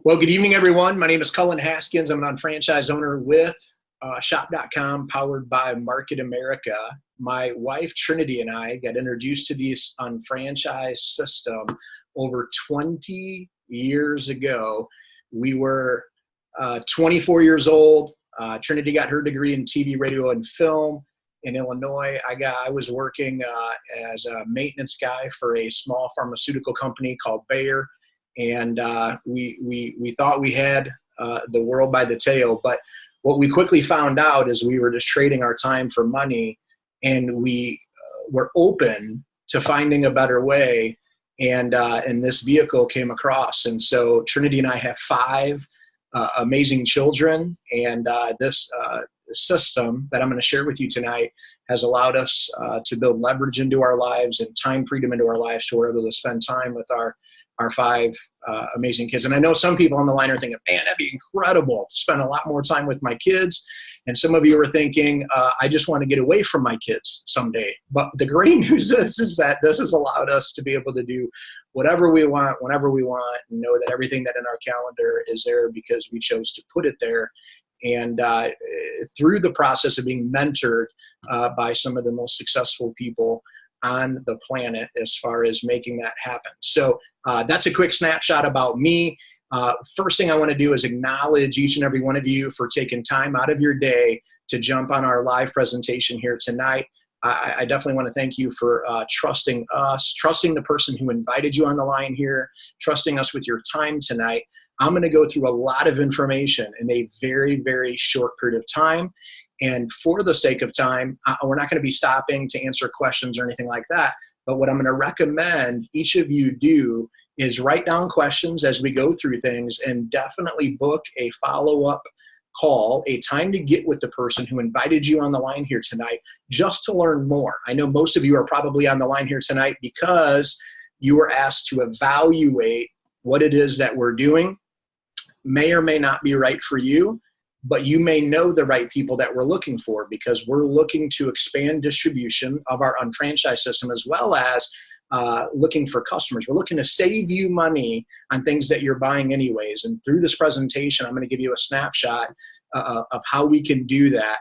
Well, good evening, everyone. My name is Cullen Haskins. I'm an unfranchised owner with Shop.com, powered by Market America. My wife, Trinity, and I got introduced to this unfranchised system over 20 years ago. We were 24 years old. Trinity got her degree in TV, radio, and film. In Illinois, I was working as a maintenance guy for a small pharmaceutical company called Bayer. And we thought we had the world by the tail. But what we quickly found out is we were just trading our time for money, and we were open to finding a better way. And this vehicle came across. And so Trinity and I have 5 amazing children. And this system that I'm going to share with you tonight has allowed us to build leverage into our lives and time freedom into our lives, to where we're able to spend time with our 5 amazing kids. And I know some people on the line are thinking, man, that'd be incredible to spend a lot more time with my kids. And some of you are thinking, I just want to get away from my kids someday. But the great news is that this has allowed us to be able to do whatever we want, whenever we want, and know that everything that in our calendar is there because we chose to put it there. And through the process of being mentored by some of the most successful people on the planet as far as making that happen. So that's a quick snapshot about me. First thing I want to do is acknowledge each and every one of you for taking time out of your day to jump on our live presentation here tonight. I definitely want to thank you for trusting us, trusting the person who invited you on the line here, trusting us with your time tonight. I'm going to go through a lot of information in a very, very short period of time. And for the sake of time, we're not going to be stopping to answer questions or anything like that. But what I'm going to recommend each of you do is write down questions as we go through things, and definitely book a follow-up call, a time to get with the person who invited you on the line here tonight, just to learn more. I know most of you are probably on the line here tonight because you were asked to evaluate what it is that we're doing. May or may not be right for you, but you may know the right people that we're looking for, because we're looking to expand distribution of our unfranchised system, as well as looking for customers. We're looking to save you money on things that you're buying anyways. And through this presentation, I'm going to give you a snapshot of how we can do that.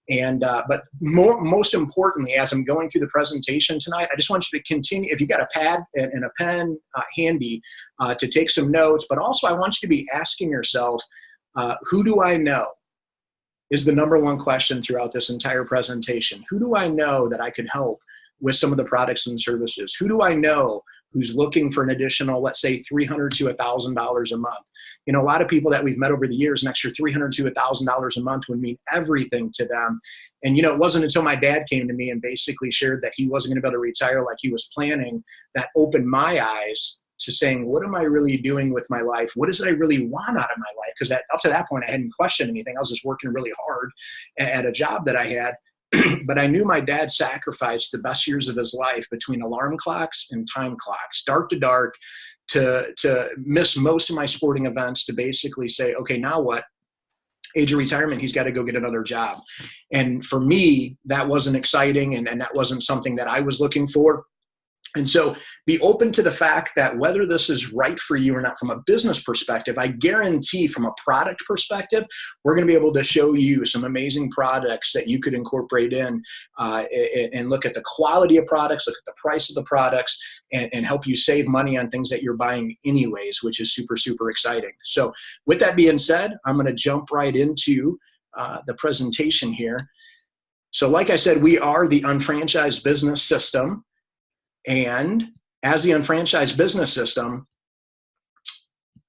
And but most importantly, as I'm going through the presentation tonight, I just want you to continue, if you got a pad and a pen handy, to take some notes. But also, I want you to be asking yourself, who do I know? Is the number one question throughout this entire presentation. Who do I know that I could help with some of the products and services? Who do I know who's looking for an additional, let's say, $300 to $1,000 a month? You know, a lot of people that we've met over the years, an extra $300 to $1,000 a month would mean everything to them. And, you know, it wasn't until my dad came to me and basically shared that he wasn't going to be able to retire like he was planning that opened my eyes to saying, what am I really doing with my life? What is it I really want out of my life? Because up to that point, I hadn't questioned anything. I was just working really hard at a job that I had. But I knew my dad sacrificed the best years of his life between alarm clocks and time clocks, dark to dark, to miss most of my sporting events, to basically say, okay, now what? Age of retirement, he's got to go get another job. And for me, that wasn't exciting, and that wasn't something that I was looking for. And so be open to the fact that whether this is right for you or not from a business perspective, I guarantee from a product perspective, we're going to be able to show you some amazing products that you could incorporate in and look at the quality of products, look at the price of the products, and help you save money on things that you're buying anyways, which is super, super exciting. So with that being said, I'm going to jump right into the presentation here. So like I said, we are the Unfranchised Business System. And as the Unfranchised Business System,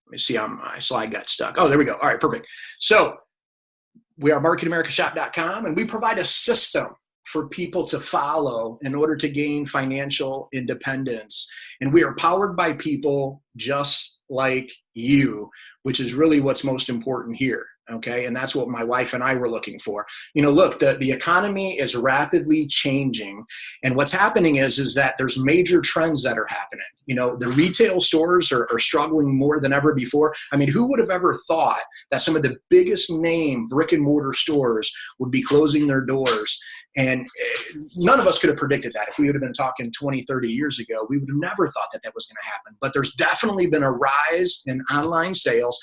let me see how my slide got stuck. Oh, there we go. All right, perfect. So we are marketamericashop.com, and we provide a system for people to follow in order to gain financial independence. And we are powered by people just like you, which is really what's most important here. Okay. And that's what my wife and I were looking for. Look, the economy is rapidly changing. And what's happening is that there's major trends that are happening. The retail stores are struggling more than ever before. I mean, who would have ever thought that some of the biggest name brick and mortar stores would be closing their doors? And none of us could have predicted that. If we would have been talking 20, 30 years ago, we would have never thought that was going to happen. But there's definitely been a rise in online sales,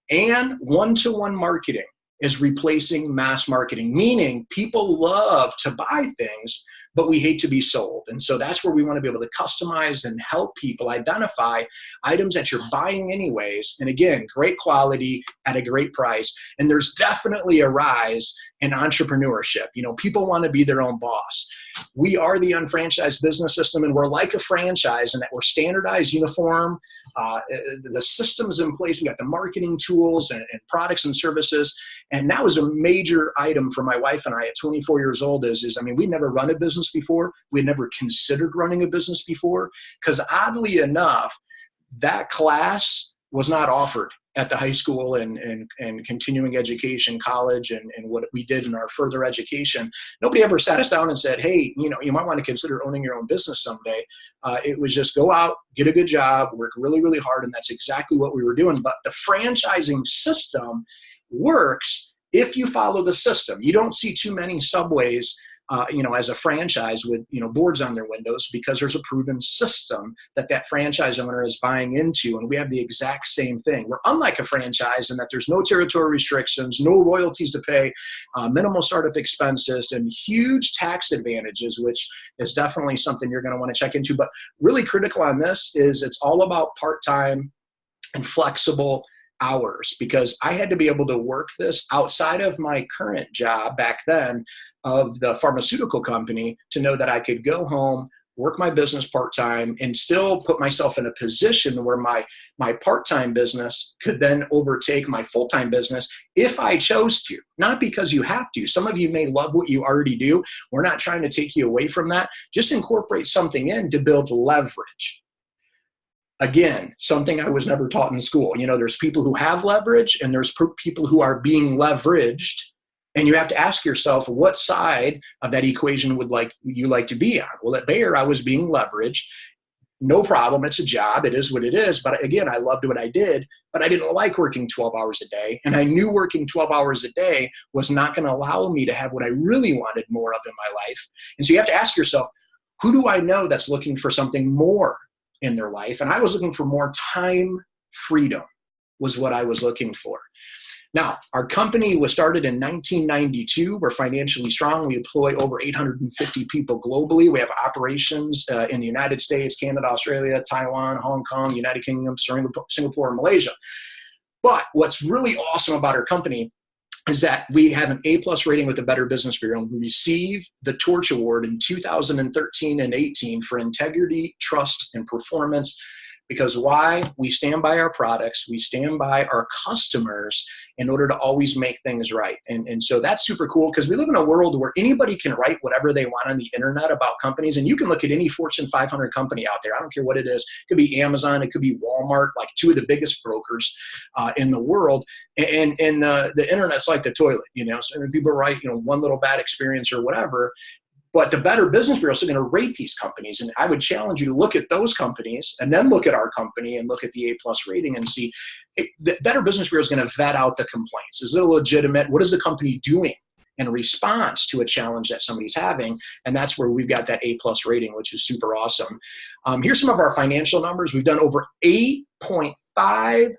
and one-to-one marketing is replacing mass marketing, meaning people love to buy things, but we hate to be sold. And so that's where we want to be able to customize and help people identify items that you're buying anyways. And again, great quality at a great price. And there's definitely a rise in entrepreneurship. People want to be their own boss. We are the unfranchised business system, and we're like a franchise in that we're standardized, uniform. The systems in place. We got the marketing tools and products and services. And that was a major item for my wife and I at 24 years old is we never run a business before. We had never considered running a business before, because oddly enough, that class was not offered at the high school and continuing education, college, and what we did in our further education. Nobody ever sat us down and said, hey, you might want to consider owning your own business someday. It was just go out, get a good job, work really, really hard, and that's exactly what we were doing. But the franchising system works if you follow the system. You don't see too many Subways as a franchise with, boards on their windows, because there's a proven system that franchise owner is buying into. And we have the exact same thing. We're unlike a franchise in that there's no territory restrictions, no royalties to pay, minimal startup expenses, and huge tax advantages, which is definitely something you're going to want to check into. But really critical on this is it's all about part-time and flexible hours, because I had to be able to work this outside of my current job back then of the pharmaceutical company to know that I could go home, work my business part-time, and still put myself in a position where my part-time business could then overtake my full-time business if I chose to. Not because you have to. Some of you may love what you already do. We're not trying to take you away from that. Just incorporate something in to build leverage. Again, something I was never taught in school. There's people who have leverage and there's people who are being leveraged. And you have to ask yourself, what side of that equation would you like to be on? Well, at Bayer, I was being leveraged. No problem. It's a job. It is what it is. But again, I loved what I did, but I didn't like working 12 hours a day. And I knew working 12 hours a day was not going to allow me to have what I really wanted more of in my life. And so you have to ask yourself, who do I know that's looking for something more in their life? And I was looking for more time freedom was what I was looking for. Now, our company was started in 1992. We're financially strong. We employ over 850 people globally. We have operations in the United States, Canada, Australia, Taiwan, Hong Kong, United Kingdom, Singapore, and Malaysia. But what's really awesome about our company is that we have an A+ rating with the Better Business Bureau, and we received the Torch Award in 2013 and 18 for integrity, trust, and performance. Because why? We stand by our products, we stand by our customers in order to always make things right. And so that's super cool, because we live in a world where anybody can write whatever they want on the internet about companies. And you can look at any Fortune 500 company out there. I don't care what it is. It could be Amazon, it could be Walmart, like two of the biggest brokers in the world. And the internet's like the toilet, so people write, one little bad experience or whatever. But the Better Business Bureau is going to rate these companies. And I would challenge you to look at those companies and then look at our company and look at the A+ rating and see the Better Business Bureau is going to vet out the complaints. Is it legitimate? What is the company doing in response to a challenge that somebody's having? And that's where we've got that A+ rating, which is super awesome. Here's some of our financial numbers. We've done over $8.5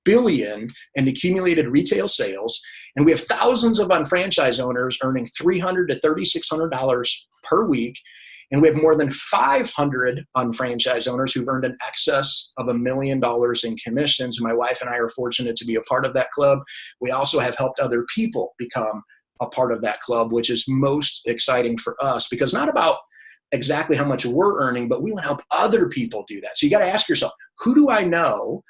billion in accumulated retail sales, and we have thousands of unfranchised owners earning $300 to $3,600 per week, and we have more than 500 unfranchised owners who've earned in excess of $1 million in commissions. My wife and I are fortunate to be a part of that club. We also have helped other people become a part of that club, which is most exciting for us, because not about exactly how much we're earning, but we want to help other people do that. So you got to ask yourself, who do I know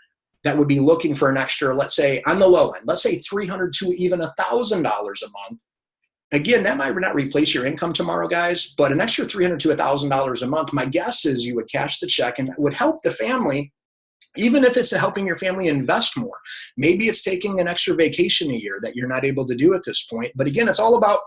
that would be looking for an extra, let's say on the low end, let's say $300 to even $1,000 a month. Again, that might not replace your income tomorrow, guys, but an extra $300 to $1,000 a month, my guess is you would cash the check, and that would help the family, Even if it's helping your family invest more. Maybe it's taking an extra vacation a year that you're not able to do at this point. But again, it's all about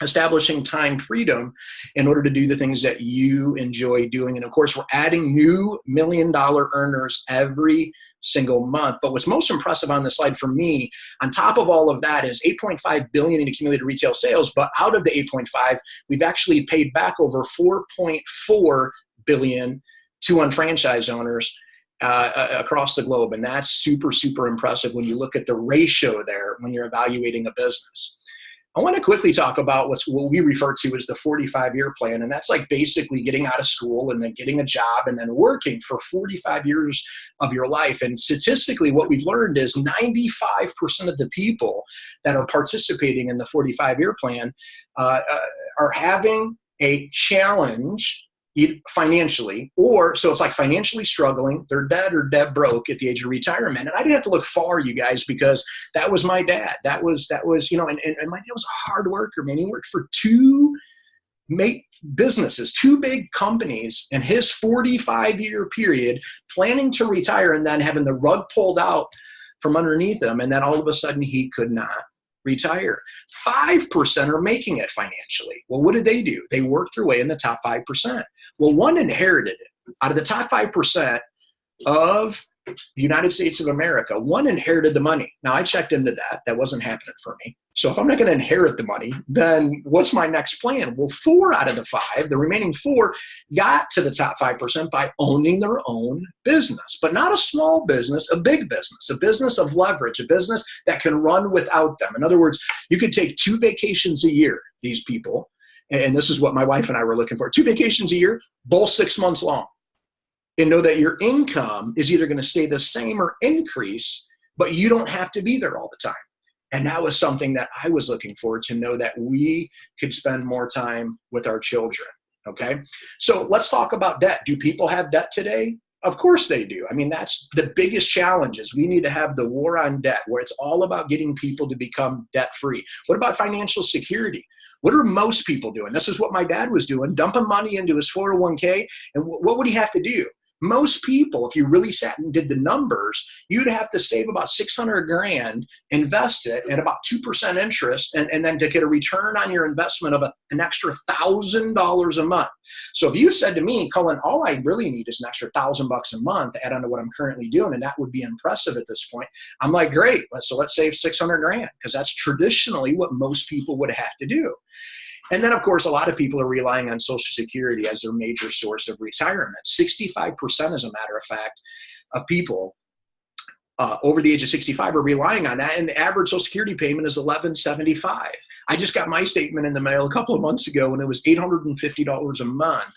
establishing time freedom in order to do the things that you enjoy doing. And of course, we're adding new $1 million earners every single month. But what's most impressive on this slide for me, on top of all of that, is 8.5 billion in accumulated retail sales. But out of the 8.5, we've actually paid back over 4.4 billion to unfranchised owners across the globe. And that's super, super impressive when you look at the ratio there when you're evaluating a business. I want to quickly talk about what we refer to as the 45-year plan. And that's like basically getting out of school and then getting a job and then working for 45 years of your life. And statistically, what we've learned is 95% of the people that are participating in the 45-year plan are having a challenge financially, or so it's like financially struggling, they're dead or dead broke at the age of retirement. And I didn't have to look far, you guys, because that was my dad. That was, you know, and my dad was a hard worker, man. He worked for two businesses, two big companies in his 45-year period, planning to retire and then having the rug pulled out from underneath him. And then all of a sudden he could not retire. 5% are making it financially. Well, what did they do? They worked their way in the top 5%. Well, one inherited it. Out of the top 5% of the United States of America, one inherited the money. Now, I checked into that. That wasn't happening for me. So if I'm not going to inherit the money, then what's my next plan? Well, 4 out of the 5, the remaining 4, got to the top 5% by owning their own business, but not a small business, a big business, a business of leverage, a business that can run without them. In other words, you could take 2 vacations a year, these people, and this is what my wife and I were looking for, 2 vacations a year, both 6 months long. And know that your income is either going to stay the same or increase, but you don't have to be there all the time. And that was something that I was looking for, to know that we could spend more time with our children. Okay. So let's talk about debt. Do people have debt today? Of course they do. I mean, that's the biggest challenge, is we need to have the war on debt, where it's all about getting people to become debt free. What about financial security? What are most people doing? This is what my dad was doing, dumping money into his 401k. And what would he have to do? Most people, if you really sat and did the numbers, you'd have to save about 600 grand, invest it at about 2% interest, and then to get a return on your investment of an extra $1,000 a month. So if you said to me, Cullen, all I really need is an extra $1,000 a month to add on to what I'm currently doing, and that would be impressive at this point, I'm like, great, so let's save 600 grand, because that's traditionally what most people would have to do. And then, of course, a lot of people are relying on Social Security as their major source of retirement. 65%, as a matter of fact, of people over the age of 65 are relying on that, and the average Social Security payment is $11.75. I just got my statement in the mail a couple of months ago, and it was $850 a month.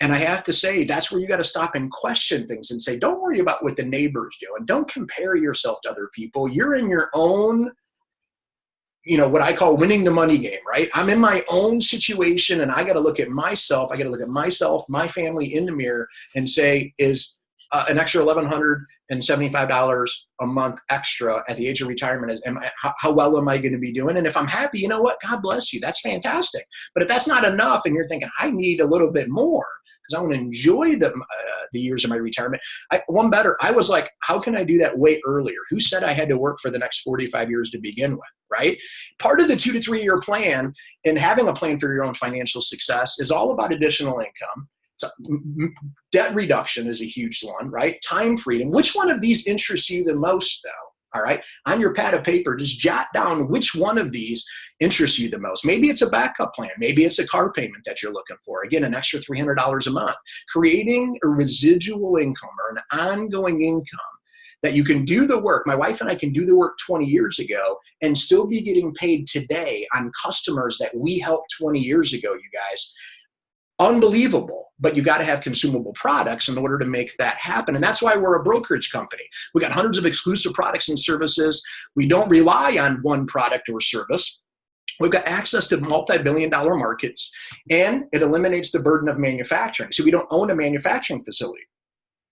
And I have to say, that's where you got to stop and question things and say, don't worry about what the neighbor's doing. Don't compare yourself to other people. You're in your own, you know, what I call winning the money game, right? I'm in my own situation, and I got to look at myself. I got to look at myself, my family in the mirror, and say, is an extra $1,175 a month extra at the age of retirement, how well am I going to be doing? And if I'm happy, you know what? God bless you. That's fantastic. But if that's not enough, and you're thinking, I need a little bit more because I want to enjoy the years of my retirement. One better, I was like, how can I do that way earlier? Who said I had to work for the next 45 years to begin with, right? Part of the 2 to 3 year plan, and having a plan for your own financial success, is all about additional income. So debt reduction is a huge one, right? Time freedom. Which one of these interests you the most, though? All right. On your pad of paper, just jot down which one of these interests you the most. Maybe it's a backup plan. Maybe it's a car payment that you're looking for. Again, an extra $300 a month. Creating a residual income, or an ongoing income that you can do the work. My wife and I can do the work 20 years ago and still be getting paid today on customers that we helped 20 years ago, you guys. Unbelievable. But you got to have consumable products in order to make that happen. And that's why we're a brokerage company. We got hundreds of exclusive products and services. We don't rely on one product or service. We've got access to multi-billion-dollar markets, and it eliminates the burden of manufacturing. So we don't own a manufacturing facility.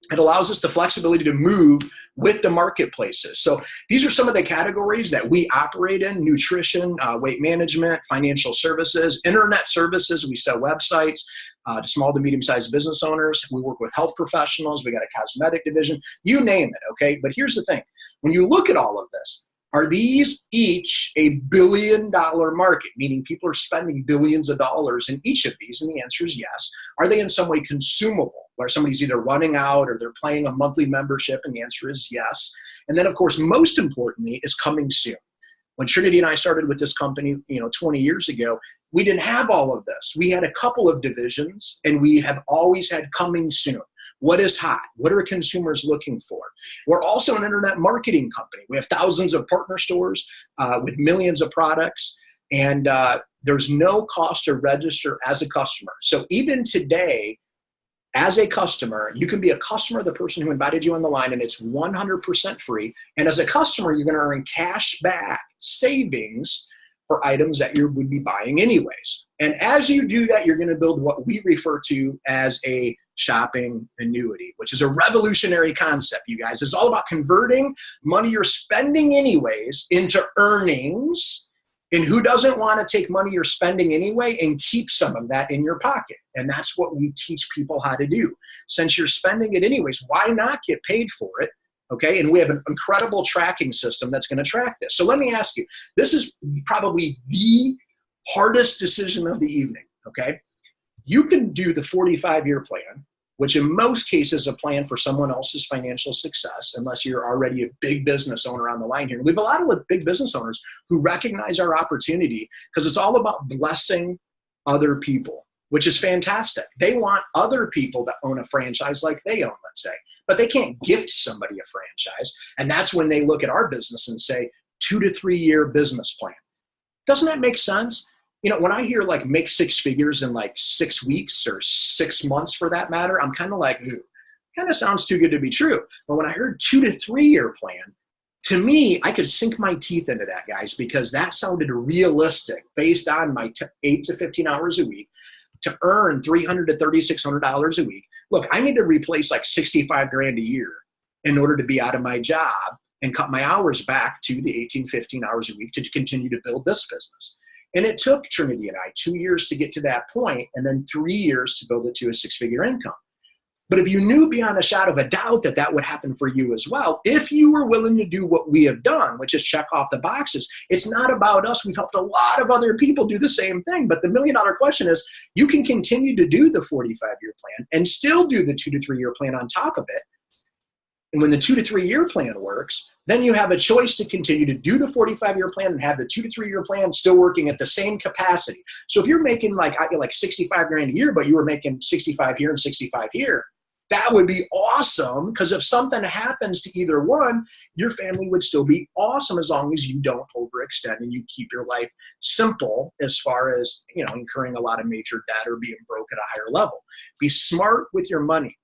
It allows us the flexibility to move with the marketplaces. So these are some of the categories that we operate in: nutrition, weight management, financial services, internet services. We sell websites to small to medium-sized business owners. We work with health professionals. We got a cosmetic division, you name it, okay? But here's the thing. When you look at all of this, are these each a billion-dollar market, meaning people are spending billions of dollars in each of these? And the answer is yes. Are they in some way consumable, where somebody's either running out or they're paying a monthly membership? And the answer is yes. And then, of course, most importantly, is coming soon. When Trinity and I started with this company, 20 years ago, we didn't have all of this. We had a couple of divisions, and we have always had coming soon. What is hot? What are consumers looking for? We're also an internet marketing company. We have thousands of partner stores with millions of products, and there's no cost to register as a customer. So even today, as a customer, you can be a customer of the person who invited you on the line, and it's 100% free. And as a customer, you're going to earn cash back savings for items that you would be buying anyways. And as you do that, you're going to build what we refer to as a shopping annuity, which is a revolutionary concept, you guys. It's all about converting money you're spending anyways into earnings. And who doesn't want to take money you're spending anyway and keep some of that in your pocket? And that's what we teach people how to do. Since you're spending it anyways, why not get paid for it? Okay, and we have an incredible tracking system that's going to track this. So let me ask you, this is probably the hardest decision of the evening, okay? You can do the 45-year plan, which in most cases is a plan for someone else's financial success, unless you're already a big business owner on the line here. We have a lot of big business owners who recognize our opportunity because it's all about blessing other people, which is fantastic. They want other people to own a franchise like they own, let's say, but they can't gift somebody a franchise. And that's when they look at our business and say, 2 to 3 year business plan. Doesn't that make sense? When I hear like make 6 figures in like 6 weeks or 6 months for that matter, I'm kind of like, ooh, kind of sounds too good to be true. But when I heard 2 to 3 year plan, to me, I could sink my teeth into that, guys, because that sounded realistic based on my 8 to 15 hours a week to earn $300 to $3,600 a week. Look, I need to replace like 65 grand a year in order to be out of my job and cut my hours back to the 18, 15 hours a week to continue to build this business. And it took Trinity and I 2 years to get to that point, and then 3 years to build it to a 6-figure income. But if you knew beyond a shadow of a doubt that that would happen for you as well, if you were willing to do what we have done, which is check off the boxes, it's not about us. We've helped a lot of other people do the same thing. But the million-dollar question is, you can continue to do the 45-year plan and still do the 2 to 3 year plan on top of it. And when the 2 to 3 year plan works, then you have a choice to continue to do the 45-year plan and have the 2 to 3 year plan still working at the same capacity. So if you're making like 65 grand a year, but you were making 65 here and 65 here, that would be awesome, because if something happens to either one, your family would still be awesome as long as you don't overextend and you keep your life simple as far as, incurring a lot of major debt or being broke at a higher level. Be smart with your money.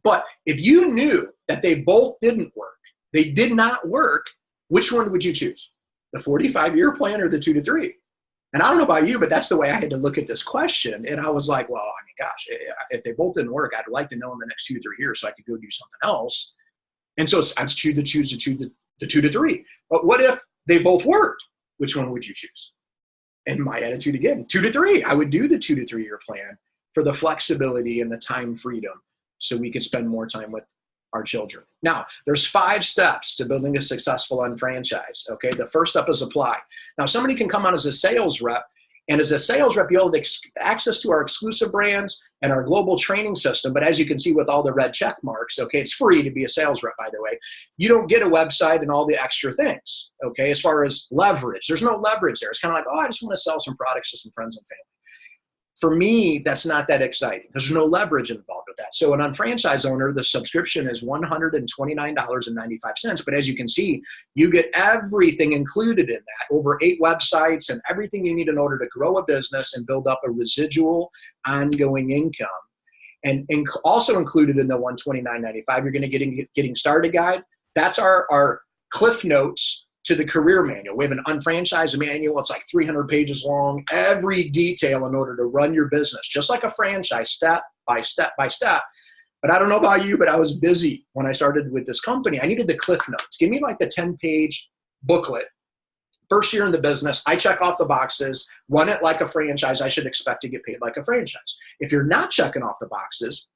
But if you knew that they both didn't work, they did not work, which one would you choose? The 45-year plan or the 2 to 3? And I don't know about you, but that's the way I had to look at this question. And I was like, well, gosh, if they both didn't work, I'd like to know in the next 2 to 3 years so I could go do something else. And so I'd choose the 2 to 3. But what if they both worked? Which one would you choose? And my attitude again, 2 to 3. I would do the 2 to 3 year plan for the flexibility and the time freedom so we could spend more time with our children. Now, there's 5 steps to building a successful unfranchise, okay? The first step is apply. Now, somebody can come on as a sales rep, and as a sales rep, you'll have access to our exclusive brands and our global training system, but as you can see with all the red check marks, okay, it's free to be a sales rep, by the way. You don't get a website and all the extra things, okay? As far as leverage, there's no leverage there. It's kind of like, I just want to sell some products to some friends and family. For me, that's not that exciting because there's no leverage involved with that. So an unfranchised owner, the subscription is $129.95. But as you can see, you get everything included in that, over 8 websites and everything you need in order to grow a business and build up a residual ongoing income. And also included in the $129.95, you're going to getting started guide. That's our Cliff Notes to the career manual. We have an unfranchised manual. It's like 300 pages long, every detail in order to run your business, just like a franchise, step by step by step. But I don't know about you, but I was busy when I started with this company. I needed the cliff notes. Give me like the 10-page booklet. First year in the business, I check off the boxes, run it like a franchise. I should expect to get paid like a franchise. If you're not checking off the boxes,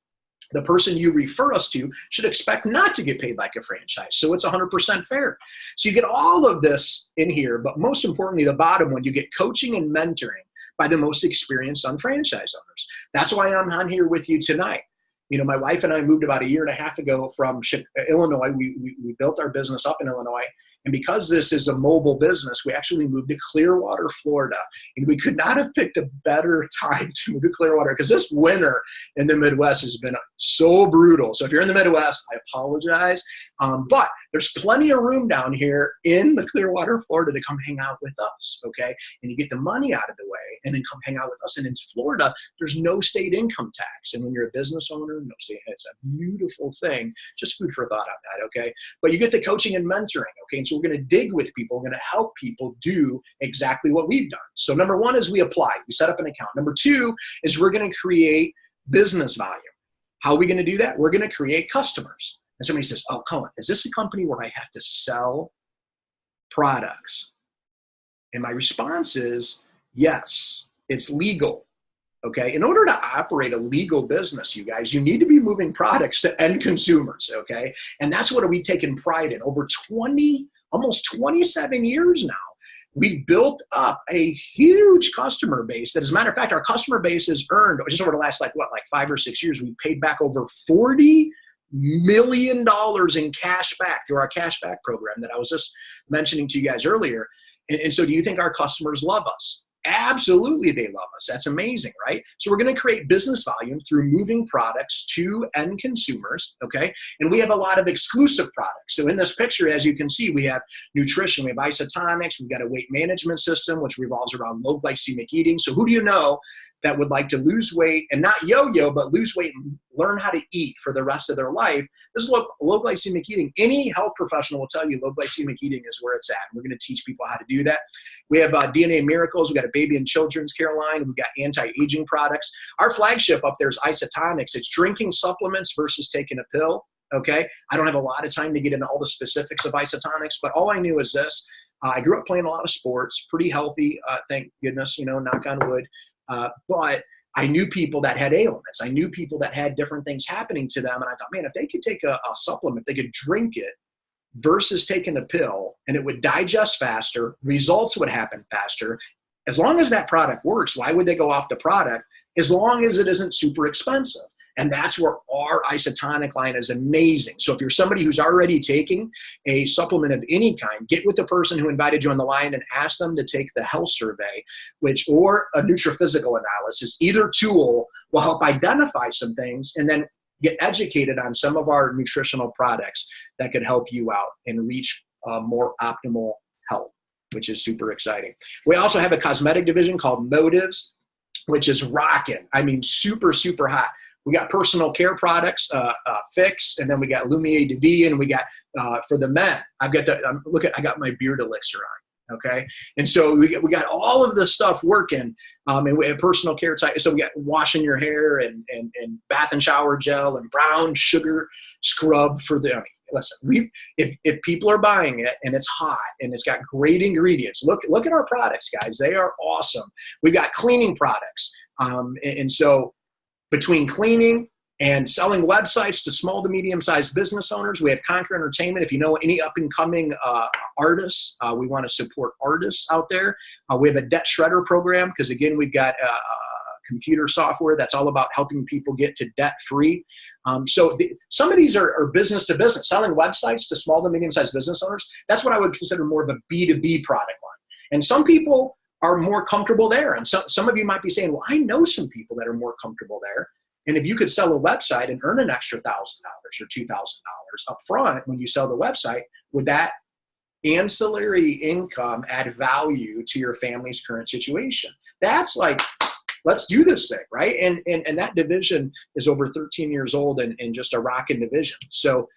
the person you refer us to should expect not to get paid like a franchise. So it's 100% fair. So you get all of this in here, but most importantly, the bottom one, you get coaching and mentoring by the most experienced unfranchised owners. That's why I'm on here with you tonight. You know, my wife and I moved about 1.5 years ago from Illinois. We built our business up in Illinois. And because this is a mobile business, we actually moved to Clearwater, Florida. And we could not have picked a better time to move to Clearwater because this winter in the Midwest has been so brutal. So if you're in the Midwest, I apologize. But there's plenty of room down here in the Clearwater, Florida to come hang out with us, okay? And you get the money out of the way and then come hang out with us. And in Florida, there's no state income tax. And when you're a business owner, no state, it's a beautiful thing. Just food for thought on that, okay? But you get the coaching and mentoring, okay? And so we're going to dig with people. We're going to help people do exactly what we've done. So number one is we apply. We set up an account. Number two is we're going to create business volume. How are we going to do that? We're going to create customers. And somebody says, oh, Cullen, is this a company where I have to sell products? And my response is, yes, it's legal. Okay, in order to operate a legal business, you guys, you need to be moving products to end consumers, okay? And that's what we've taken pride in. Over almost 27 years now, we've built up a huge customer base that, as a matter of fact, our customer base has earned, just over the last, like 5 or 6 years, we paid back over $40 million in cash back through our cash back program that I was just mentioning to you guys earlier. And so do you think our customers love us? Absolutely, they love us. That's amazing, right? So we're going to create business volume through moving products to end consumers, okay? And we have a lot of exclusive products. So in this picture, as you can see, we have nutrition, we have isotonics, we've got a weight management system, which revolves around low glycemic eating. So who do you know that would like to lose weight and not yo-yo, but lose weight and learn how to eat for the rest of their life? This is low glycemic eating. Any health professional will tell you low glycemic eating is where it's at. We're going to teach people how to do that. We have DNA Miracles. We've got a baby and children's care line. We've got anti-aging products. Our flagship up there is Isotonics. It's drinking supplements versus taking a pill, okay? I don't have a lot of time to get into all the specifics of Isotonics, but all I knew is this. I grew up playing a lot of sports, pretty healthy, thank goodness, knock on wood. But I knew people that had ailments. I knew people that had different things happening to them. And I thought, man, if they could take a supplement, they could drink it versus taking a pill, and it would digest faster, results would happen faster. As long as that product works, why would they go off the product? As long as it isn't super expensive. And that's where our Isotonic line is amazing. So if you're somebody who's already taking a supplement of any kind, get with the person who invited you on the line and ask them to take the health survey, or a nutrophysical analysis. Either tool will help identify some things and then get educated on some of our nutritional products that could help you out and reach more optimal health, which is super exciting. We also have a cosmetic division called Motives, which is rocking. I mean, super, super hot. We got personal care products, Fix, and then we got Lumiere de Vie, and we got for the men. I got my beard elixir on. Okay, and so we got all of this stuff working, and we have personal care type. So we got washing your hair and bath and shower gel and brown sugar scrub for the. I mean, listen, if people are buying it and it's hot and it's got great ingredients, look at our products, guys. They are awesome. We've got cleaning products, and so. Between cleaning and selling websites to small to medium-sized business owners, we have Conquer Entertainment. If you know any up-and-coming artists, we want to support artists out there. We have a debt shredder program because, again, we've got computer software that's all about helping people get to debt-free. Some of these are business-to-business. Selling websites to small to medium-sized business owners, that's what I would consider more of a B2B product line. And some people are more comfortable there. And some of you might be saying, well, I know some people that are more comfortable there. And if you could sell a website and earn an extra $1,000 or $2,000 up front when you sell the website, would that ancillary income add value to your family's current situation? That's like, let's do this thing, right? And that division is over 13 years old and just a rocking division. So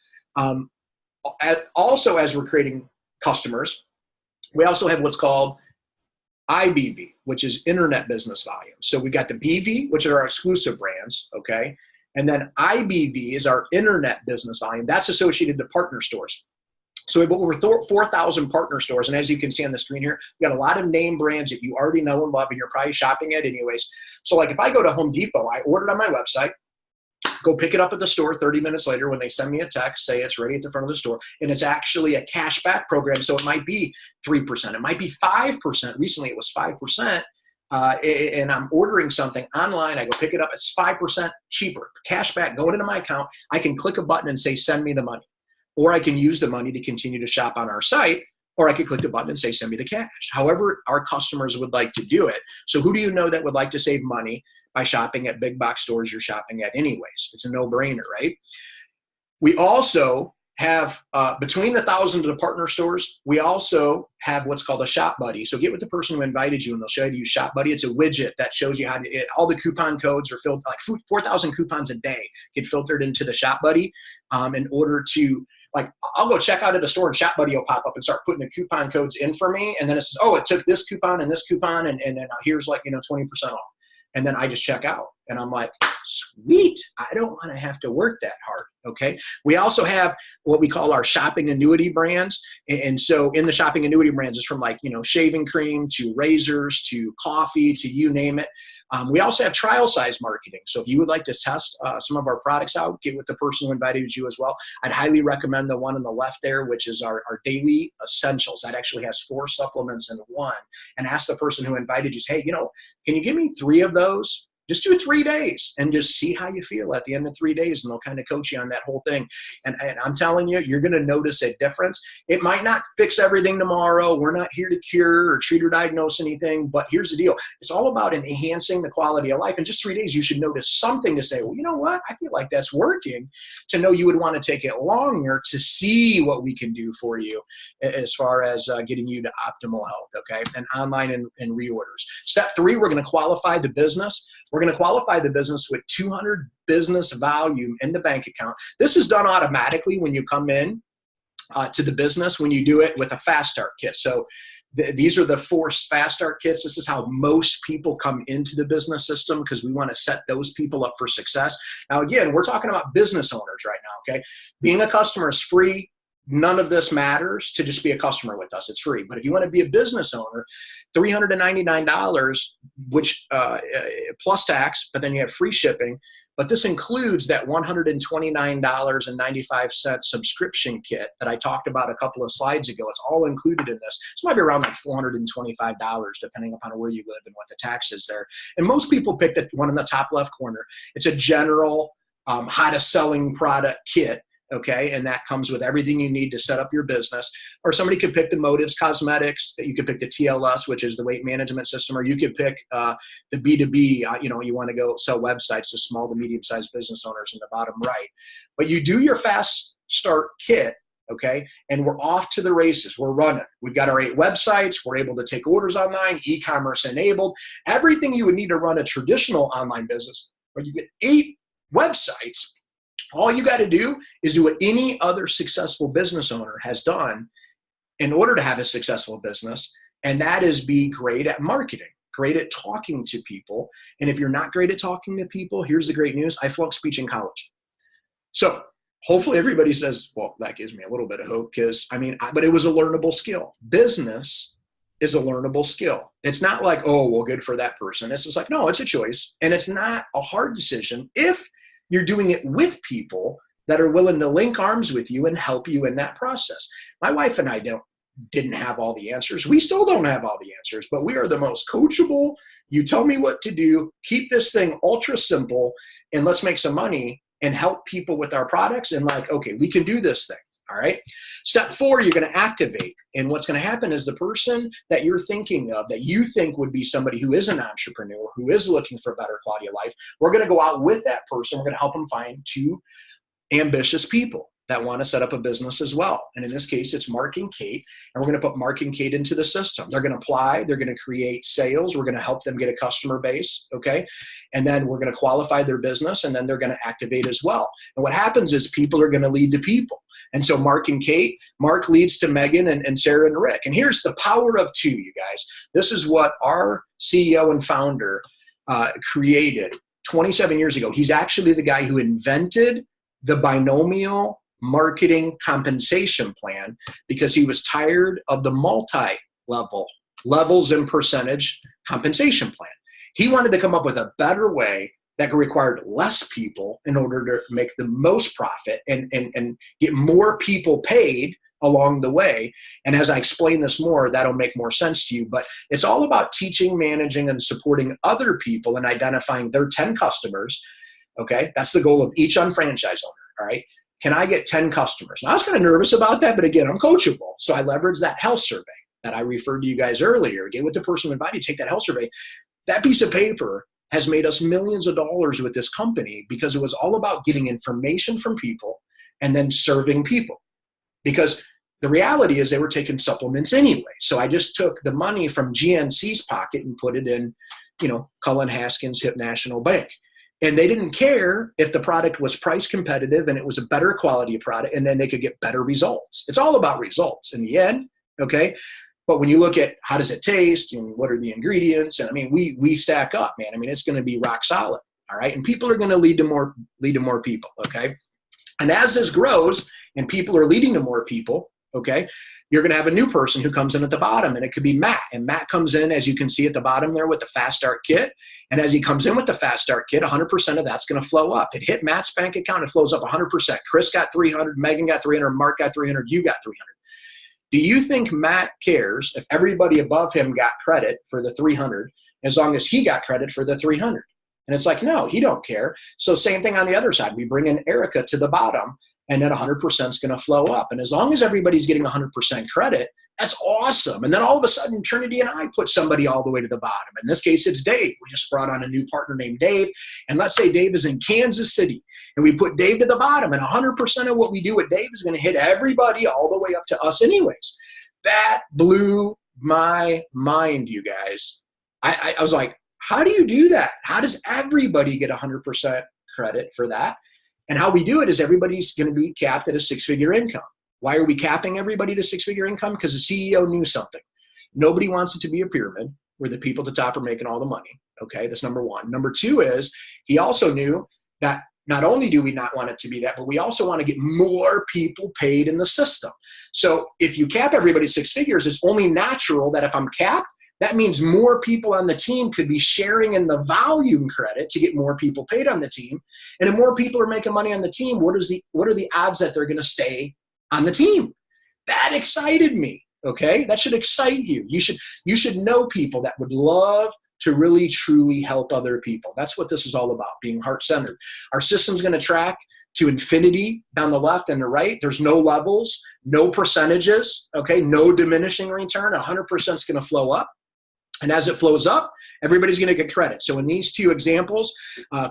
also, as we're creating customers, we also have what's called IBV, which is internet business volume. So we got the BV, which are our exclusive brands, okay? And then IBV is our internet business volume. That's associated to partner stores. So we have over 4,000 partner stores. And as you can see on the screen here, we got a lot of name brands that you already know and love, and you're probably shopping at anyways. So like if I go to Home Depot, I order it on my website, go pick it up at the store 30 minutes later when they send me a text, say it's ready at the front of the store, and it's actually a cashback program. So it might be 3%, it might be 5%. Recently it was 5%. And I'm ordering something online, I go pick it up, it's 5% cheaper. Cashback going into my account, I can click a button and say, send me the money. Or I can use the money to continue to shop on our site, or I could click the button and say, send me the cash. However, our customers would like to do it. So who do you know that would like to save money by shopping at big box stores you're shopping at anyways? It's a no-brainer, right? We also have, between the thousands of partner stores, we also have what's called a Shop Buddy. So get with the person who invited you and they'll show you to use Shop Buddy. It's a widget that shows you how to, all the coupon codes are filled, like 4,000 coupons a day get filtered into the Shop Buddy in order to, like, I'll go check out at a store and Shop Buddy will pop up and start putting the coupon codes in for me. And then it says, oh, it took this coupon and this coupon and here's like, 20% off. And then I just check out and I'm like, sweet, I don't want to have to work that hard, okay? We also have what we call our shopping annuity brands. And so in the shopping annuity brands, it's from like, shaving cream to razors to coffee to you name it. We also have trial size marketing. So if you would like to test some of our products out, get with the person who invited you as well. I'd highly recommend the one on the left there, which is our daily essentials. That actually has 4 supplements in one. And ask the person who invited you, hey, can you give me 3 of those? Just do 3 days and just see how you feel at the end of 3 days, and they'll kind of coach you on that whole thing. And I'm telling you, you're going to notice a difference. It might not fix everything tomorrow. We're not here to cure or treat or diagnose anything, but here's the deal. It's all about enhancing the quality of life. In just 3 days, you should notice something to say, well, you know what? I feel like that's working. To know you would want to take it longer to see what we can do for you as far as getting you to optimal health, okay? And online and reorders. Step 3, we're going to qualify the business. We're going to qualify the business with 200 business volume in the bank account. This is done automatically when you come in to the business, when you do it with a Fast Start kit. So these are the 4 Fast Start kits. This is how most people come into the business system because we want to set those people up for success. Now, again, we're talking about business owners right now, okay? Being a customer is free. None of this matters to just be a customer with us. It's free. But if you want to be a business owner, $399, which plus tax, but then you have free shipping. But this includes that $129.95 subscription kit that I talked about a couple of slides ago. It's all included in this. So it might be around like $425, depending upon where you live and what the tax is there. And most people pick the one in the top left corner. It's a general hottest selling product kit. Okay, and that comes with everything you need to set up your business. Or somebody could pick the Motives Cosmetics. You could pick the TLS, which is the weight management system, or you could pick the B2B. You want to go sell websites to small to medium-sized business owners in the bottom right. But you do your Fast Start kit, okay, and we're off to the races. We're running. We've got our 8 websites. We're able to take orders online, e-commerce enabled, everything you would need to run a traditional online business. But you get 8 websites. All you got to do is do what any other successful business owner has done in order to have a successful business, and that is be great at marketing, great at talking to people. And if you're not great at talking to people, here's the great news. I flunked speech in college. So hopefully everybody says, well, that gives me a little bit of hope because, but it was a learnable skill. Business is a learnable skill. It's not like, oh, well, good for that person. It's just like, no, it's a choice. And it's not a hard decision if you're doing it with people that are willing to link arms with you and help you in that process. My wife and I didn't have all the answers. We still don't have all the answers, but we are the most coachable. You tell me what to do, keep this thing ultra simple, and let's make some money and help people with our products. And like, okay, we can do this thing. All right. Step 4, you're going to activate. And what's going to happen is the person that you're thinking of, that you think would be somebody who is an entrepreneur, who is looking for a better quality of life, we're going to go out with that person. We're going to help them find 2 ambitious people that want to set up a business as well. And in this case, it's Mark and Kate. And we're going to put Mark and Kate into the system. They're going to apply. They're going to create sales. We're going to help them get a customer base. Okay. And then we're going to qualify their business, and then they're going to activate as well. And what happens is people are going to lead to people. And so Mark and Kate, Mark leads to Megan and Sarah and Rick. And here's the power of 2, you guys. This is what our CEO and founder created 27 years ago. He's actually the guy who invented the binomial marketing compensation plan because he was tired of the levels and percentage compensation plan. He wanted to come up with a better way that required less people in order to make the most profit and get more people paid along the way. And as I explain this more, that'll make more sense to you. But it's all about teaching, managing, and supporting other people and identifying their 10 customers. Okay, that's the goal of each unfranchised owner. All right, can I get 10 customers? Now, I was kind of nervous about that, but again, I'm coachable. So I leverage that health survey that I referred to you guys earlier. Get with the person who invited you, take that health survey. That piece of paper has made us millions of dollars with this company because it was all about getting information from people and then serving people. Because the reality is they were taking supplements anyway. So I just took the money from GNC's pocket and put it in, Cullen Haskins Hip National Bank. And they didn't care if the product was price competitive and it was a better quality product, and then they could get better results. It's all about results in the end, okay? But when you look at how does it taste and what are the ingredients, and we stack up, man. It's going to be rock solid, all right? And people are going to lead to more people, okay? And as this grows and people are leading to more people, okay, you're going to have a new person who comes in at the bottom, and it could be Matt. And Matt comes in, as you can see at the bottom there, with the Fast Start Kit. And as he comes in with the Fast Start Kit, 100% of that's going to flow up. It hit Matt's bank account, it flows up 100%. Chris got 300, Megan got 300, Mark got 300, you got 300. Do you think Matt cares if everybody above him got credit for the 300 as long as he got credit for the 300? And it's like, no, he don't care. So same thing on the other side. We bring in Erica to the bottom, and then 100% is going to flow up. And as long as everybody's getting 100% credit, that's awesome. And then all of a sudden, Trinity and I put somebody all the way to the bottom. In this case, it's Dave. We just brought on a new partner named Dave. And let's say Dave is in Kansas City, and we put Dave to the bottom, and 100% of what we do with Dave is going to hit everybody all the way up to us anyways. That blew my mind, you guys. I was like, how do you do that? How does everybody get 100% credit for that? And how we do it is everybody's going to be capped at a 6-figure income. Why are we capping everybody to 6-figure income? Because the CEO knew something. Nobody wants it to be a pyramid where the people at the top are making all the money. Okay, that's number one. Number two is he also knew that not only do we not want it to be that, but we also want to get more people paid in the system. So if you cap everybody 6 figures, it's only natural that if I'm capped, that means more people on the team could be sharing in the volume credit to get more people paid on the team. And if more people are making money on the team, what are the odds that they're going to stay on the team? That excited me. Okay, that should excite you. You should know people that would love to really truly help other people. That's what this is all about, being heart-centered. Our system's going to track to infinity down the left and the right. There's no levels, no percentages, okay, no diminishing return. 100% is going to flow up. And as it flows up, everybody's going to get credit. So in these two examples,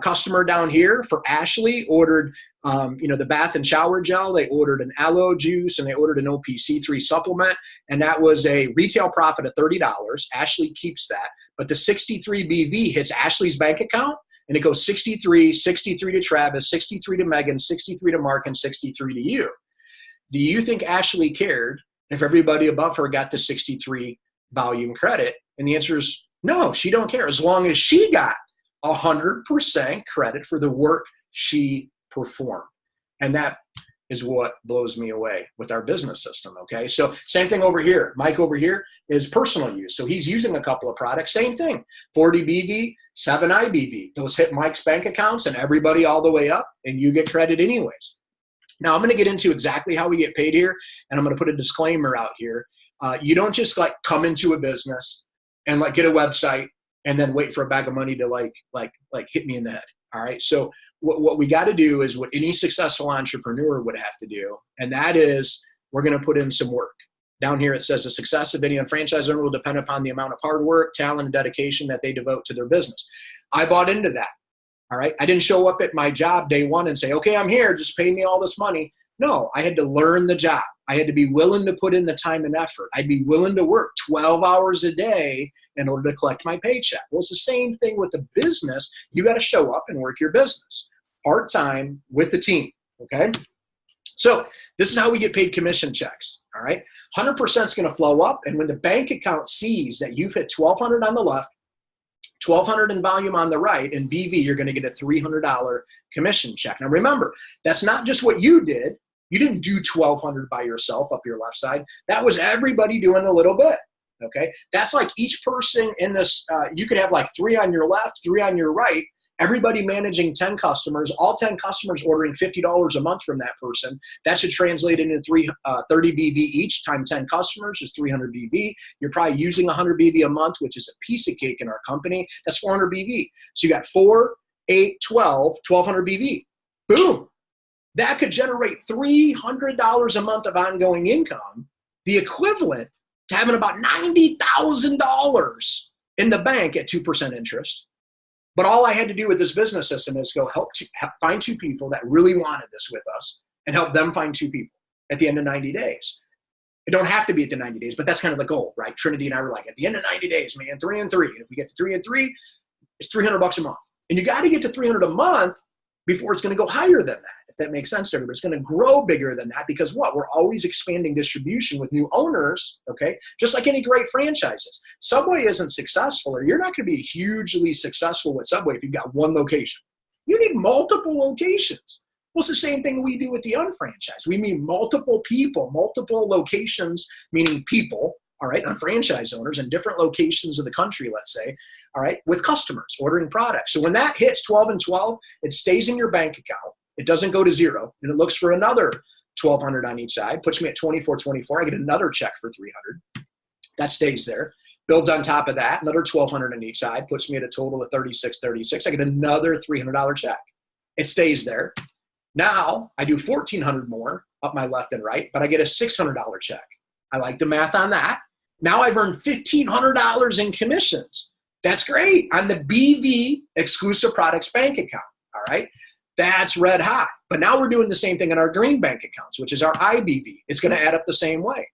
customer down here for Ashley ordered, the bath and shower gel. They ordered an aloe juice, and they ordered an OPC3 supplement. And that was a retail profit of $30. Ashley keeps that. But the 63 BV hits Ashley's bank account, and it goes 63 to Travis, 63 to Megan, 63 to Mark, and 63 to you. Do you think Ashley cared if everybody above her got the 63 volume credit? And the answer is no, she don't care, as long as she got 100% credit for the work she performed. And that is what blows me away with our business system, okay? So same thing over here. Mike over here is personal use. So he's using a couple of products, same thing, 40 BV, 7 IBV. Those hit Mike's bank accounts and everybody all the way up, and you get credit anyways. Now I'm gonna get into exactly how we get paid here, and I'm gonna put a disclaimer out here. You don't just come into a business and get a website and then wait for a bag of money to hit me in the head. All right. So what we got to do is what any successful entrepreneur would have to do. And that is, we're going to put in some work. Down here, it says the success of any franchise owner will depend upon the amount of hard work, talent, and dedication that they devote to their business. I bought into that. All right. I didn't show up at my job day one and say, okay, I'm here, just pay me all this money. No, I had to learn the job. I had to be willing to put in the time and effort. I'd be willing to work 12 hours a day in order to collect my paycheck. Well, it's the same thing with the business. You got to show up and work your business part-time with the team, okay? So this is how we get paid commission checks, all right? 100% is going to flow up, and when the bank account sees that you've hit 1,200 on the left, $1,200 in volume on the right, and BV, you're going to get a $300 commission check. Now remember, that's not just what you did. You didn't do 1,200 by yourself up your left side. That was everybody doing a little bit. Okay, that's like each person in this. You could have like 3 on your left, 3 on your right. Everybody managing 10 customers, all 10 customers ordering $50 a month from that person. That should translate into 30 BV each, time 10 customers is 300 BV. You're probably using 100 BV a month, which is a piece of cake in our company. That's 400 BV. So you got 4, 8, 12, 1,200 BV. Boom. That could generate $300 a month of ongoing income, the equivalent to having about $90,000 in the bank at 2% interest. But all I had to do with this business system is go find 2 people that really wanted this with us and help them find 2 people at the end of 90 days. It don't have to be at the 90 days, but that's kind of the goal, right? Trinity and I were like, at the end of 90 days, man, 3 and 3. And if we get to 3 and 3, it's $300 a month. And you got to get to 300 a month before it's going to go higher than that. If that makes sense to everybody, it's going to grow bigger than that because what? We're always expanding distribution with new owners, okay? Just like any great franchises. Subway isn't successful, or you're not going to be hugely successful with Subway if you've got 1 location. You need multiple locations. Well, it's the same thing we do with the unfranchised. We mean multiple people, multiple locations, meaning people, all right, on franchise owners in different locations of the country, let's say, all right, with customers ordering products. So when that hits 12 and 12, it stays in your bank account. It doesn't go to 0, and it looks for another 1,200 on each side, puts me at 24. I get another check for 300. That stays there. Builds on top of that, another 1,200 on each side, puts me at a total of 36. I get another $300 check. It stays there. Now I do 1,400 more up my left and right, but I get a $600 check. I like the math on that. Now I've earned $1,500 in commissions. That's great on the BV exclusive products bank account. All right. That's red hot. But now we're doing the same thing in our green bank accounts, which is our IBV. It's going to add up the same way.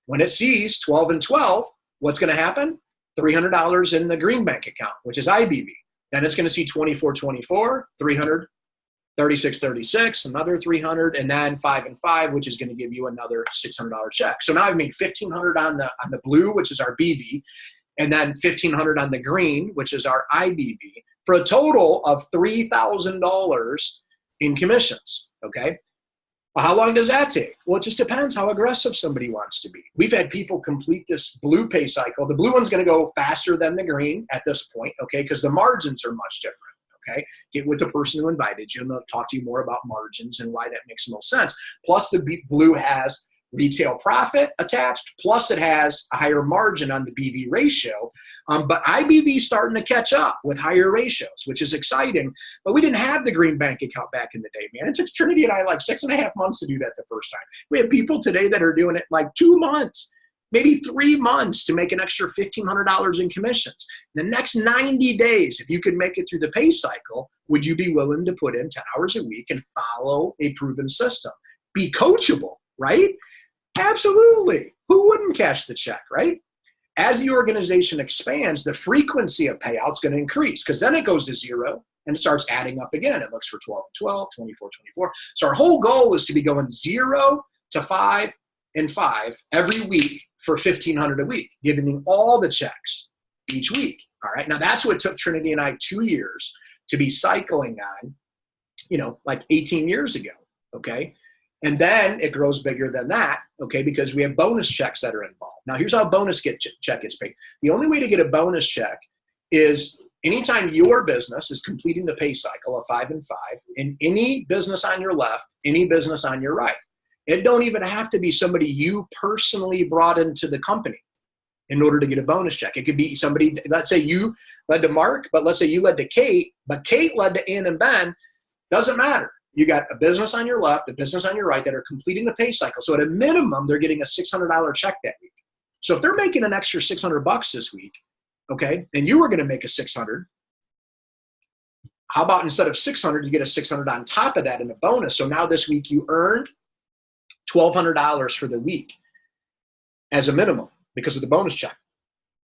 When it sees 12 and 12, what's going to happen? $300 in the green bank account, which is IBV. Then it's going to see 24, 300, 36, another 300, and then 5 and 5, which is going to give you another $600 check. So now I've made 1,500 on the blue, which is our BV, and then 1,500 on the green, which is our IBV, for a total of $3,000 in commissions, okay? Well, how long does that take? Well, it just depends how aggressive somebody wants to be. We've had people complete this blue pay cycle. The blue one's going to go faster than the green at this point, okay, because the margins are much different. Okay, get with the person who invited you and they'll talk to you more about margins and why that makes most sense. Plus the blue has retail profit attached, plus it has a higher margin on the BV ratio. But IBV is starting to catch up with higher ratios, which is exciting. But we didn't have the green bank account back in the day, man. It took Trinity and I like 6.5 months to do that the first time. We have people today that are doing it like 2 months. Maybe 3 months to make an extra $1,500 in commissions. The next 90 days, if you could make it through the pay cycle, would you be willing to put in 10 hours a week and follow a proven system? Be coachable, right? Absolutely. Who wouldn't cash the check, right? As the organization expands, the frequency of payouts is going to increase because then it goes to 0 and it starts adding up again. It looks for 12 and 12, 24. So our whole goal is to be going 0 to 5 and 5 every week for 1,500 a week, giving me all the checks each week. All right. Now that's what took Trinity and I 2 years to be cycling on, like 18 years ago. Okay. And then it grows bigger than that. Okay. Because we have bonus checks that are involved. Now here's how a bonus check gets paid. The only way to get a bonus check is anytime your business is completing the pay cycle of 5 and 5, and any business on your left, any business on your right. It don't even have to be somebody you personally brought into the company in order to get a bonus check. It could be somebody, let's say you led to Mark, but let's say you led to Kate, but Kate led to Ann and Ben. Doesn't matter. You got a business on your left, a business on your right that are completing the pay cycle. So at a minimum, they're getting a $600 check that week. So if they're making an extra $600 this week, okay, and you were going to make a 600, how about instead of 600, you get a 600 on top of that in the bonus. So now this week you earned $1,200 for the week as a minimum because of the bonus check.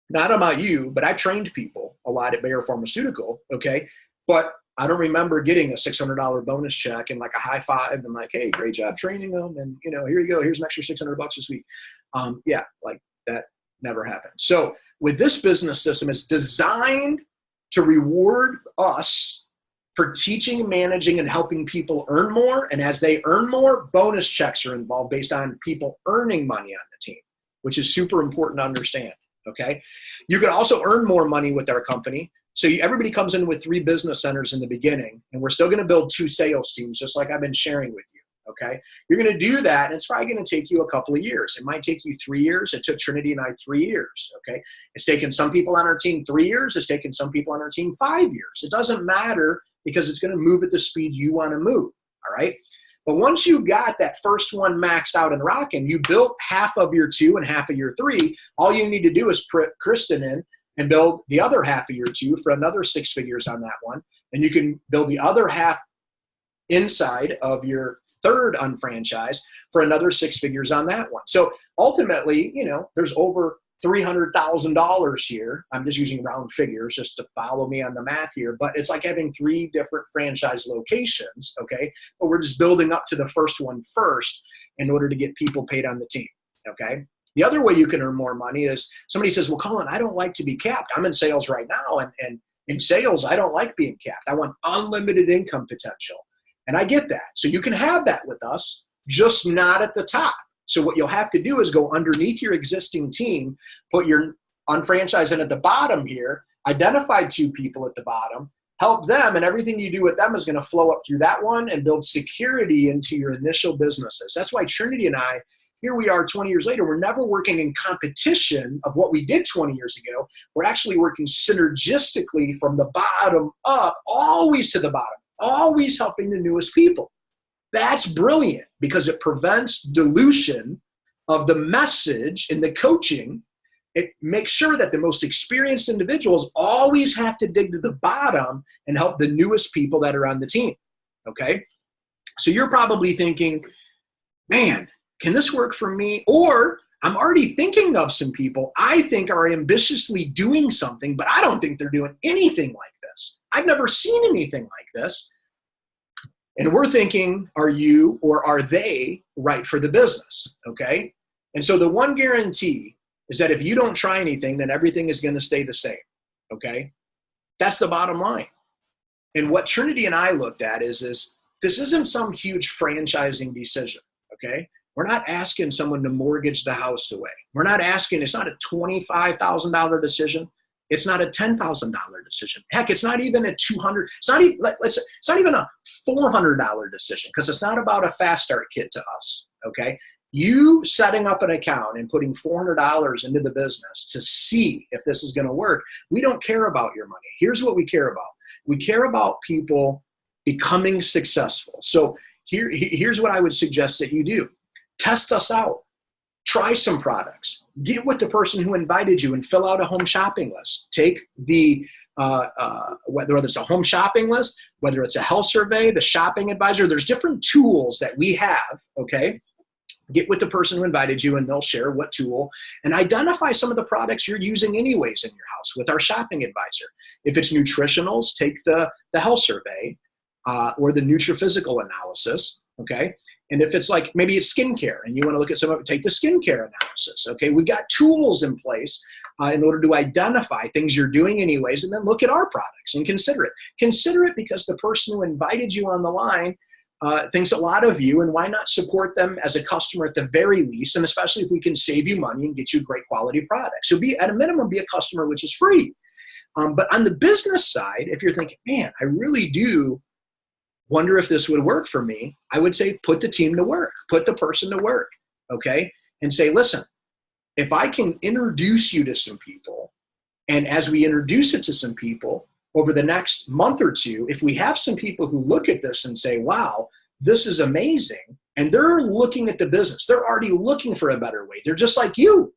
Not about you, but I've trained people a lot at Bayer Pharmaceutical, okay? But I don't remember getting a $600 bonus check and like a high five and like, hey, great job training them. And, here you go. Here's an extra $600 this week. Yeah, like that never happened. So with this business system, it's designed to reward us for teaching, managing, and helping people earn more. And as they earn more, bonus checks are involved based on people earning money on the team, which is super important to understand. Okay. You can also earn more money with our company. So everybody comes in with 3 business centers in the beginning, and we're still going to build 2 sales teams, just like I've been sharing with you. Okay. You're going to do that, and it's probably going to take you a couple of years. It might take you 3 years. It took Trinity and I 3 years. Okay. It's taken some people on our team 3 years. It's taken some people on our team 5 years. It doesn't matter, because it's going to move at the speed you want to move. All right. But once you got that first one maxed out and rocking, you built half of your 2 and half of your 3. All you need to do is put Kristen in and build the other half of your 2 for another 6 figures on that one. And you can build the other half inside of your 3rd unfranchised for another 6 figures on that one. So ultimately, there's over $300,000 here. I'm just using round figures just to follow me on the math here, but it's like having 3 different franchise locations. Okay. But we're just building up to the first one first in order to get people paid on the team. Okay. The other way you can earn more money is somebody says, well, Cullen, I don't like to be capped. I'm in sales right now. And in sales, I don't like being capped. I want unlimited income potential. And I get that. So you can have that with us, just not at the top. So what you'll have to do is go underneath your existing team, put your unfranchised in at the bottom here, identify 2 people at the bottom, help them, and everything you do with them is going to flow up through that one and build security into your initial businesses. That's why Trinity and I, here we are 20 years later, we're never working in competition of what we did 20 years ago. We're actually working synergistically from the bottom up, always to the bottom, always helping the newest people. That's brilliant, because it prevents dilution of the message in the coaching. It makes sure that the most experienced individuals always have to dig to the bottom and help the newest people that are on the team. Okay. So you're probably thinking, man, can this work for me? Or I'm already thinking of some people I think are ambitiously doing something, but I don't think they're doing anything like this. I've never seen anything like this. And we're thinking, are you or are they right for the business? Okay. And so the one guarantee is that if you don't try anything, then everything is going to stay the same. Okay. That's the bottom line. And what Trinity and I looked at is this isn't some huge franchising decision. Okay. We're not asking someone to mortgage the house away. We're not asking, it's not a $25,000 decision. It's not a $10,000 decision. Heck, it's not even a $200. It's not even. It's not even a $400 decision, because it's not about a fast start kit to us. Okay, you setting up an account and putting $400 into the business to see if this is going to work. We don't care about your money. Here's what we care about. We care about people becoming successful. So here's what I would suggest that you do: test us out. Try some products. Get with the person who invited you and fill out a home shopping list. Take the, whether it's a home shopping list, whether it's a health survey, the shopping advisor, there's different tools that we have, okay? Get with the person who invited you and they'll share what tool, and identify some of the products you're using anyways in your house with our shopping advisor. If it's nutritionals, take the health survey or the NutriPhysical analysis. Okay. And if it's like, maybe it's skincare and you want to look at some of it, take the skincare analysis. Okay. We've got tools in place in order to identify things you're doing anyways, and then look at our products and consider it. Consider it because the person who invited you on the line thinks a lot of you, and why not support them as a customer at the very least, and especially if we can save you money and get you great quality products. So at a minimum, be a customer, which is free. But on the business side, if you're thinking, man, I really do wonder if this would work for me, I would say put the team to work, put the person to work, okay? And say, listen, if I can introduce you to some people, and as we introduce it to some people over the next month or two, if we have some people who look at this and say, wow, this is amazing, and they're looking at the business, they're already looking for a better way. They're just like you.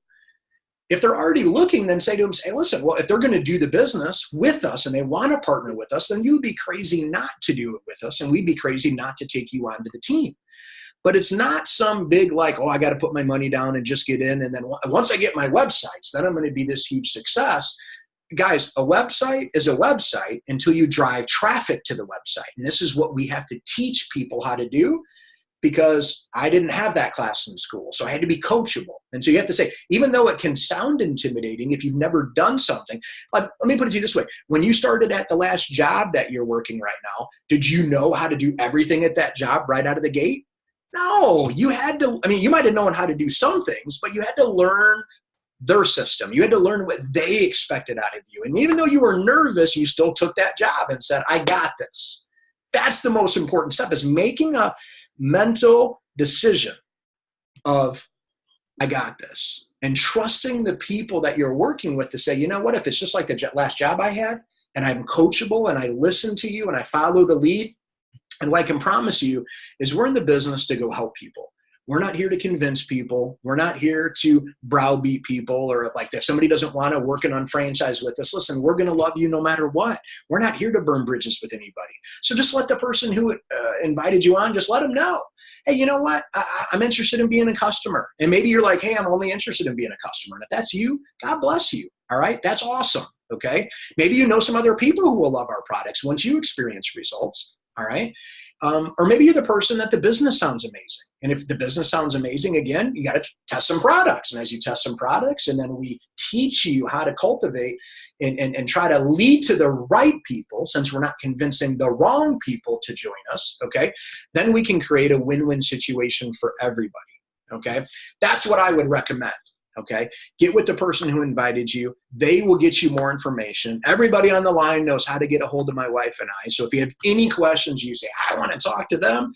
If they're already looking, then say to them, hey, listen, well, if they're going to do the business with us and they want to partner with us, then you'd be crazy not to do it with us, and we'd be crazy not to take you onto the team. But it's not some big like, oh, I got to put my money down and just get in, and then once I get my websites, then I'm going to be this huge success. Guys, a website is a website until you drive traffic to the website. And this is what we have to teach people how to do, because I didn't have that class in school. So I had to be coachable. And so you have to say, even though it can sound intimidating if you've never done something, let me put it to you this way. When you started at the last job that you're working right now, did you know how to do everything at that job right out of the gate? No, you had to, I mean, you might have known how to do some things, but you had to learn their system. You had to learn what they expected out of you. And even though you were nervous, you still took that job and said, I got this. That's the most important step, is making a mental decision of, I got this, and trusting the people that you're working with to say, you know what, if it's just like the last job I had, and I'm coachable and I listen to you and I follow the lead, and what I can promise you is we're in the business to go help people. We're not here to convince people. We're not here to browbeat people, or like if somebody doesn't want to work an unfranchise with us, listen, we're going to love you no matter what. We're not here to burn bridges with anybody. So just let the person who invited you on, just let them know, hey, you know what? I'm interested in being a customer. And maybe you're like, hey, I'm only interested in being a customer. And if that's you, God bless you. All right. That's awesome. Okay. Maybe you know some other people who will love our products once you experience results. All right. Or maybe you're the person that the business sounds amazing. And if the business sounds amazing, again, you got to test some products. And as you test some products, and then we teach you how to cultivate and try to lead to the right people, since we're not convincing the wrong people to join us, okay, then we can create a win-win situation for everybody, okay? That's what I would recommend. Okay, get with the person who invited you. They will get you more information. Everybody on the line knows how to get a hold of my wife and I. So if you have any questions, you say, I want to talk to them.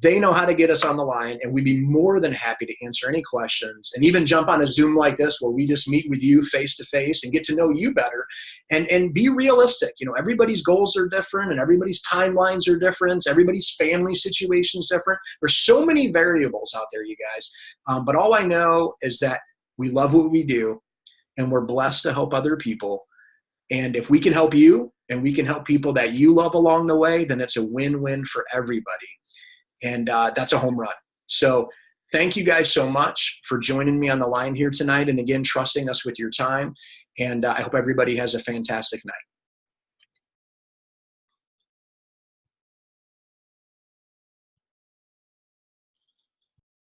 They know how to get us on the line, and we'd be more than happy to answer any questions, and even jump on a Zoom like this where we just meet with you face to face and get to know you better, and be realistic. You know, everybody's goals are different, and everybody's timelines are different. Everybody's family situation is different. There's so many variables out there, you guys. But all I know is that we love what we do, and we're blessed to help other people. And if we can help you, and we can help people that you love along the way, then it's a win-win for everybody. And that's a home run. So thank you guys so much for joining me on the line here tonight, and again, trusting us with your time. And I hope everybody has a fantastic night.